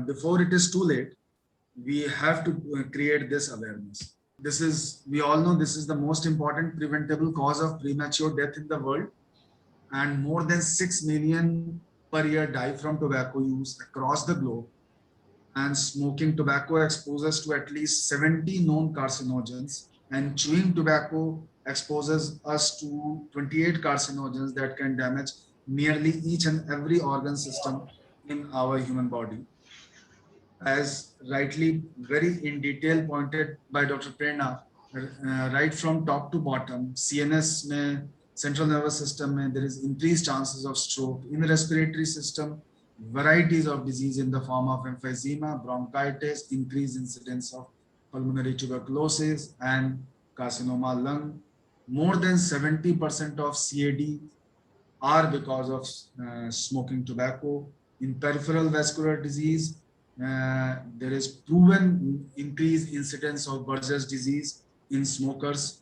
before it is too late, we have to create this awareness. We all know this is the most important preventable cause of premature death in the world, and more than 6 million per year die from tobacco use across the globe. And smoking tobacco exposes to at least 70 known carcinogens, and chewing tobacco exposes us to 28 carcinogens that can damage nearly each and every organ system in our human body. As rightly very in detail pointed by Dr. Prerna, right from top to bottom, CNS में, central nervous system में, there is increased chances of stroke. In the respiratory system, varieties of disease in the form of emphysema, bronchitis, increased incidence of pulmonary tuberculosis and carcinoma lung. More than 70% of CAD are because of smoking tobacco. In peripheral vascular disease, there is proven increased incidence of Buerger's disease in smokers.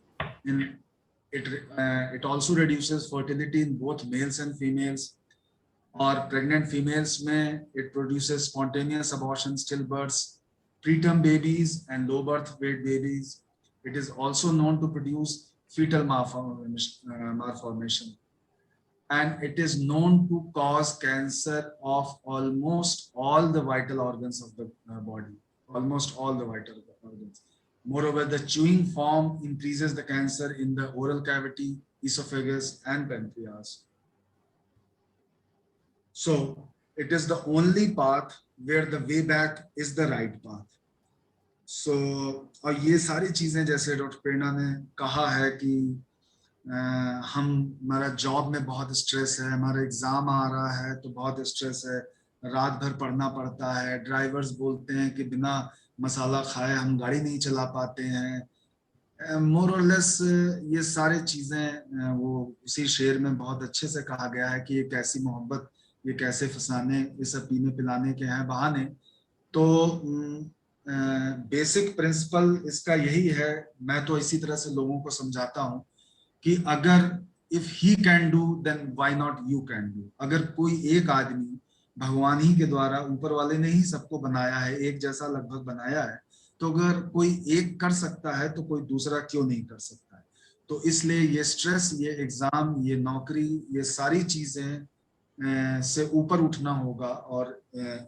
It also reduces fertility in both males and females. Or pregnant females में it produces spontaneous abortion, stillbirths, preterm babies and low birth weight babies. It is also known to produce fetal malformation. And it is known to cause cancer of almost all the vital organs of the body, almost all the vital organs. Moreover, the chewing form increases the cancer in the oral cavity, esophagus, and pancreas. So it is the only path where the way back is the right path. So और ये सारी चीजें जैसे doctor प्रेरणा ने कहा है कि हमारा जॉब में बहुत स्ट्रेस है, हमारा एग्जाम आ रहा है तो बहुत स्ट्रेस है, रात भर पढ़ना पड़ता है, ड्राइवर्स बोलते हैं कि बिना मसाला खाए हम गाड़ी नहीं चला पाते हैं, मोर और लेस ये सारी चीजें वो उसी शेर में बहुत अच्छे से कहा गया है कि ये कैसी मोहब्बत, ये कैसे फसाने, ये सब पीने पिलाने के हैं बहाने. तो बेसिक प्रिंसिपल इसका यही है. मैं तो इसी तरह से लोगों को समझाता हूँ कि अगर if he can do then why not you can do. अगर कोई एक आदमी, भगवान ही के द्वारा, ऊपर वाले ने ही सबको बनाया है, एक जैसा लगभग बनाया है, तो अगर कोई एक कर सकता है तो कोई दूसरा क्यों नहीं कर सकता है. तो इसलिए ये स्ट्रेस, ये एग्जाम, ये नौकरी, ये सारी चीजें से ऊपर उठना होगा और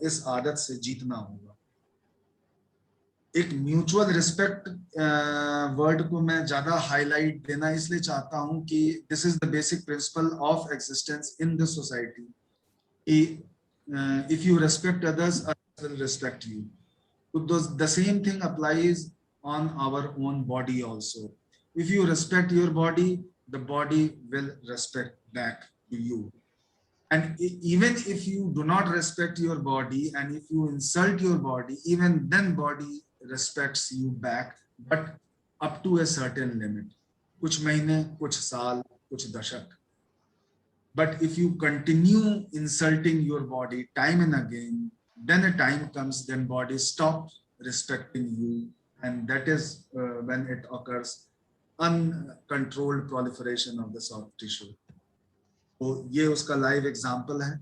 इस आदत से जीतना होगा. एक म्यूचुअल रिस्पेक्ट वर्ड को मैं ज्यादा हाईलाइट देना इसलिए चाहता हूं कि this is the basic principle of existence in the society. If you respect others, others will respect you. The same thing applies on our own body also. If you respect your body, the body will respect back to you. And even if you do not respect your body and if you insult your body, even then body respects you back, but up to a certain limit. कुछ महीने, कुछ साल, कुछ दशक. But if you continue insulting your body time and again, then a time comes then body stops respecting you, and that is when it occurs uncontrolled proliferation of the soft tissue. तो ये उसका live example है.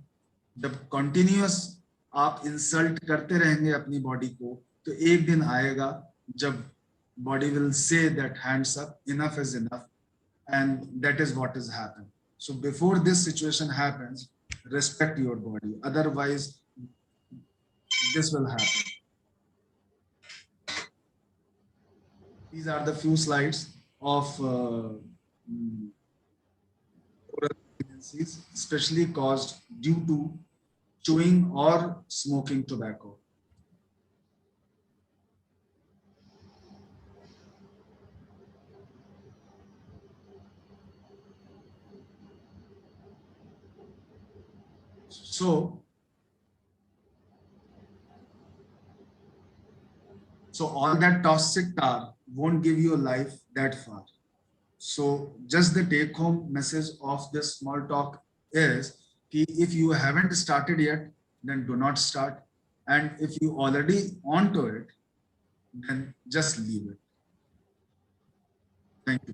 जब continuous आप insult करते रहेंगे अपनी body को, तो एक दिन आएगा जब body will say that hands up, enough is enough, and that is what is happen. So before this situation happens, respect your body, otherwise this will happen. These are the few slides of oral pregnancies, especially caused due to chewing or smoking tobacco. So all that toxic tar won't give you a life that far. So just the take home message of this small talk is कि if you haven't started yet, then do not start, and if you already onto it, then just leave it. Thank you.